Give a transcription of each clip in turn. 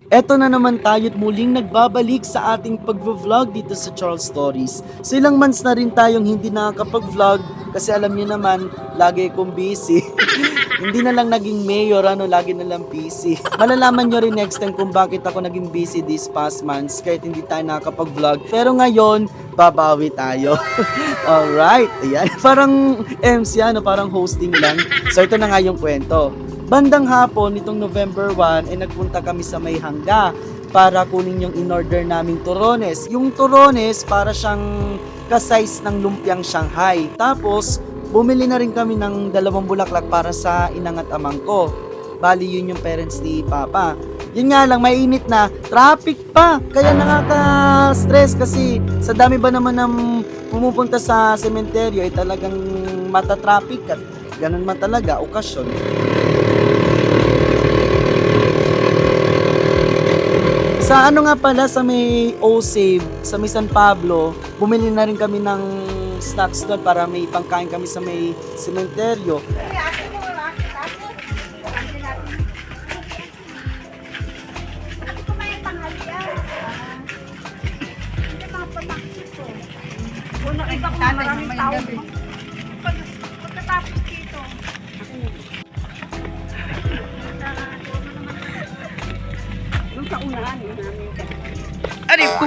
Eto na naman tayo't muling nagbabalik sa ating pag-vlog dito sa Charles Stories. So ilang months na rin tayong hindi nakakapag-vlog kasi alam niyo naman, lagi akong busy. Hindi na lang naging mayor, lagi na lang busy. Malalaman nyo rin next time kung bakit ako naging busy these past months kahit hindi tayo nakakapag-vlog. Pero ngayon, babawi tayo. Alright, ayan. Parang MC, parang hosting lang. So ito na nga yung kwento. Bandang hapon, nitong November 1, nagpunta kami sa May Hangga para kunin yung in-order naming turones. Yung turones, para siyang ka-size ng lumpiang Shanghai. Tapos, bumili na rin kami ng 2 bulaklak para sa inang at amang ko. Bali, yun yung parents ni Papa. Yun nga lang, mainit na, traffic pa. Kaya nakaka-stress kasi sa dami ba naman ng pumupunta sa sementeryo ay talagang mata-traffic at ganun man talaga, okasyon. Sa nga pala, sa may O-Save, sa may San Pablo, bumili na rin kami ng snacks doon para may pangkain kami sa may sementeryo. Arif ko!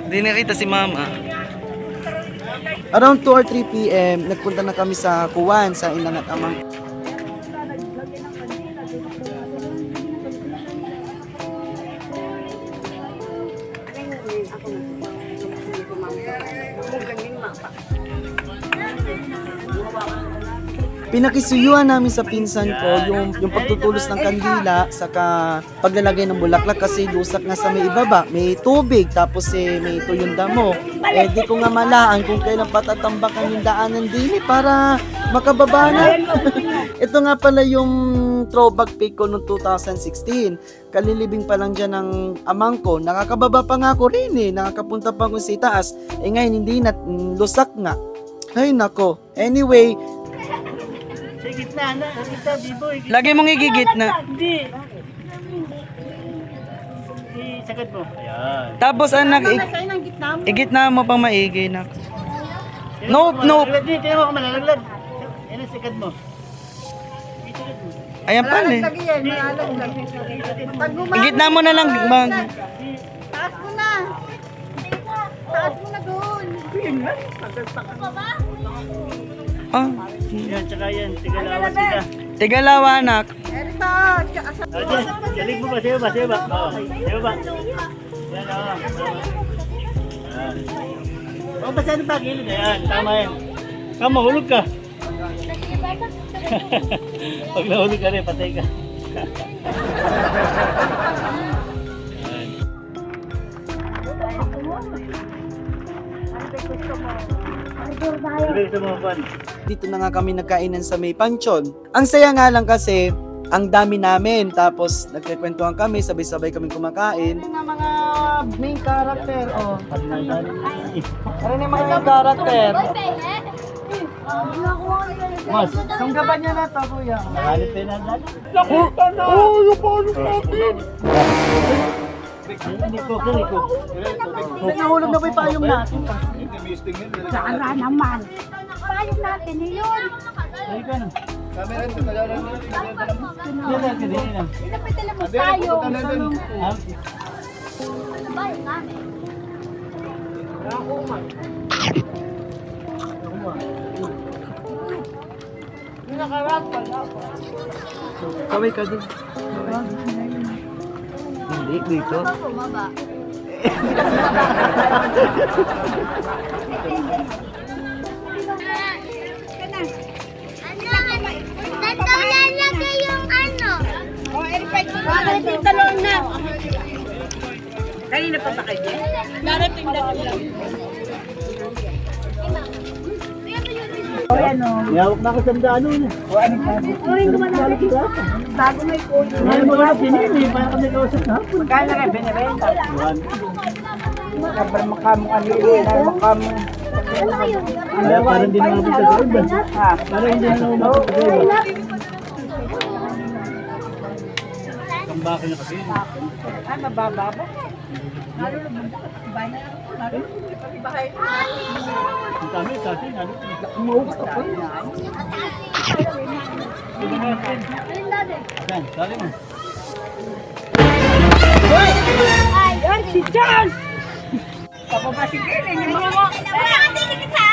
Hindi nakita si Mama. Around 2 or 3 p.m., nagpunta na kami sa Kuwan, sa inang at amang. Pinakisuyuan namin sa pinsan ko yung pagtutulos ng kandila saka paglalagay ng bulaklak kasi lusak nga sa may ibaba, may tubig tapos may tuyong damo. Di ko nga malaan kung kailan patatambakan yung daanan din para makababa na. Ito nga pala yung throwback pic ko noong 2016. Kalilibing pa lang dyan ng amang ko. Nakakababa pa nga ako rin nakakapunta pa ako sa itaas. Ngayon hindi na, lusak nga. Ay nako. Anyway, gitna na, kita biboy. lagi mong igigit na. Hindi. Isagad mo. Ayan. Tapos anak, igitna mo pang maigi na. Nope. Hindi, tinan mo kung malalaglag. Yan ang sagad mo. Ayan pala Igitna mo na lang. Taas mo na. Taas mo na doon. Yan, tsaka yan. Tigalawa sila. Tigalawa anak. Erika. Galing mo ba? Sa'yo ba? Sa'yo ba? Oo. Sa'yo ba? Yan, oo. O, basta ano pa? Gilid. Ayan, tama yan. Tama, hulog ka. Pag nahulog ka rin, patay ka. Dito na nga kami nagkainan sa may pansyon. Ang saya nga lang kasi, ang dami namin. Tapos nagkikwentuhan kami, sabay-sabay kaming kumakain. Ang mga main character, Ano yung mga character? Mas, Sanggaban niya na to, kuya. nakalit pa yung nandali. Nakita na! Yung paano natin? Niko. Nahulog na ba yung payong natin? Sara naman. Payong natin yun. Ay, ka na. Camera ito, naglalaro na. Yan na, ganyan na. Pinapitala mo payong. Ah, Payong namin. Kaway ka din. Hindi, dito. Bumaba. Naglalagay yung ano. Darating talon na. Kanina pa ba kayo? Darating lang. Yawak na ako sa dano na. Bago may kulo. Ngayon mo lang pinili, para kami kausap na. Magkano na kayo binibenta? Kaya parang hindi na mapagsasabi ba? Parang hindi na mapagsasabi ba? bakal na kasi. Ay, mababa ba? Lalo na bahay. Lalo na bahay. Ang dami, kasi ano. Umuugas ako. Yan, dali mo. Ay, si Charles! Pababa si Gilin, yung mga mo.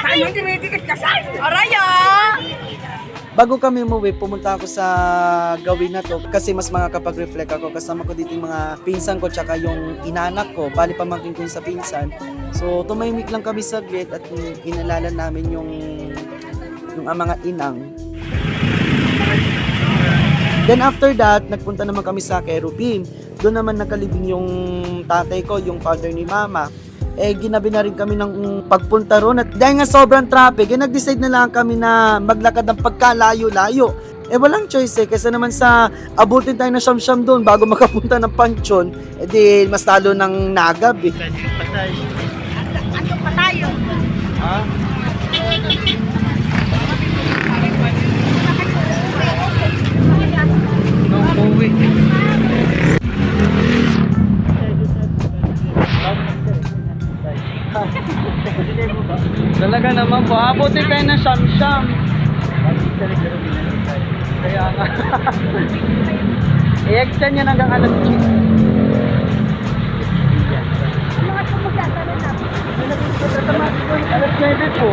Ano dinidikit ka sa akin? Araya! Bago kami umuwi, pumunta ako sa gawin na to kasi mas makakapag-reflect ako. Kasama ko dito yung mga pinsan ko tsaka yung inanak ko, bali pamangkin ko yung sa pinsan. So tumahimik lang kami saglit at inalala namin yung mga inang. Then after that, nagpunta naman kami sa Kerubim. Doon naman nakalibing yung tatay ko, yung father ni mama. Ginabi na rin kami ng pagpunta ron. At dahil nga sobrang traffic, nag-decide na lang kami na maglakad ng pagkalayo-layo. Walang choice kasi naman sa abutin tayo na siyam-siyam doon bago makapunta ng Pansyon, di mas talo ng nagab eh. Patay. Ano pa tayo? Ha? Nung uwi. Talaga naman po, abutin tayo na siyam-siyam. Kaya nga. I-extend yan hanggang alas 10. Alas 9 po.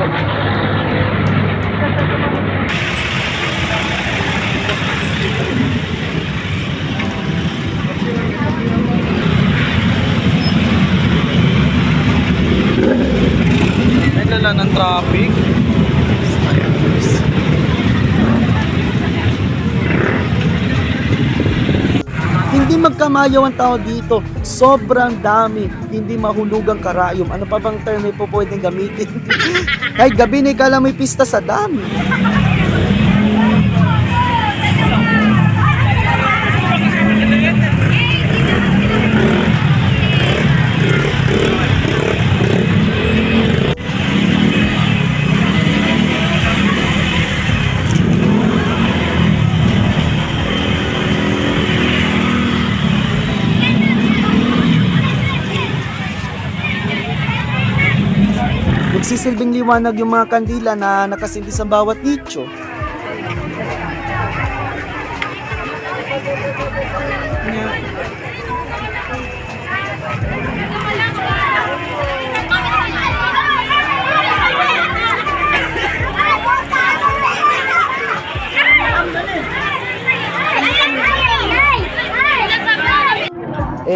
Ay, lala ng traffic. Hindi magkamayaw ang tao dito. Sobrang dami. Hindi mahulugang karayom. Ano pa bang term po pwedeng gamitin? Kahit gabi na ikala may pista sa dami. Nagsisilbing liwanag yung mga kandila na nakasindi sa bawat nicho.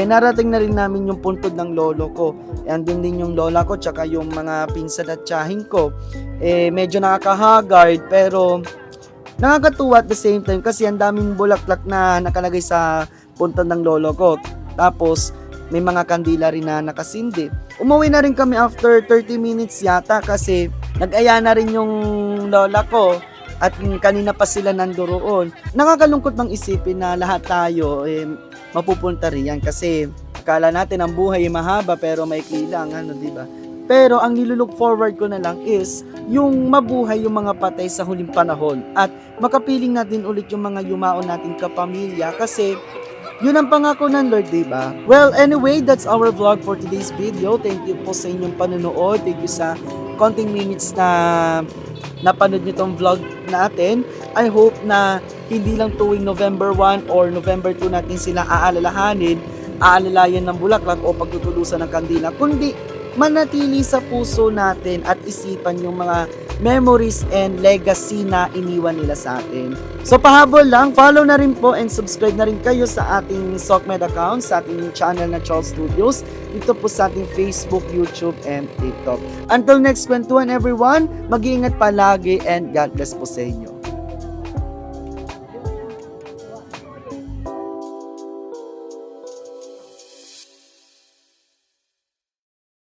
Narating na rin namin yung puntod ng lolo ko. Andun din yung lola ko tsaka yung mga pinsan at tiyahin ko. Medyo nakakahagard pero nakakatuwa at the same time kasi ang daming bulaklak na nakalagay sa puntod ng lolo ko. Tapos may mga kandila rin na nakasindi. Umuwi na rin kami after 30 minutes yata kasi nag-aya na rin yung lola ko at kanina pa sila nandoon. Nakakalungkot bang isipin na lahat tayo mapupunta riyan kasi akala natin ang buhay ay mahaba pero maikli lang, di ba? Pero ang nilulook forward ko na lang is yung mabuhay yung mga patay sa huling panahon at makapiling natin ulit yung mga yumaon nating kapamilya kasi yun ang pangako ng Lord, di ba? Well, anyway, that's our vlog for today's video. Thank you po sa inyong panonood. Thank you sa konting minutes na napanood nyo tong vlog natin. I hope na hindi lang tuwing November 1 or November 2 natin sila aalalahanin, aalalayan ng bulaklak o pagtutulusan ng kandila, kundi manatili sa puso natin at isipan yung mga memories and legacy na iniwan nila sa atin. So pahabol lang, follow na rin po and subscribe na rin kayo sa ating SOCMED account, sa ating channel na Charles Studios, dito po sa ating Facebook, YouTube, and TikTok. Until next kwentuhan everyone, mag-iingat palagi and God bless po sa inyo.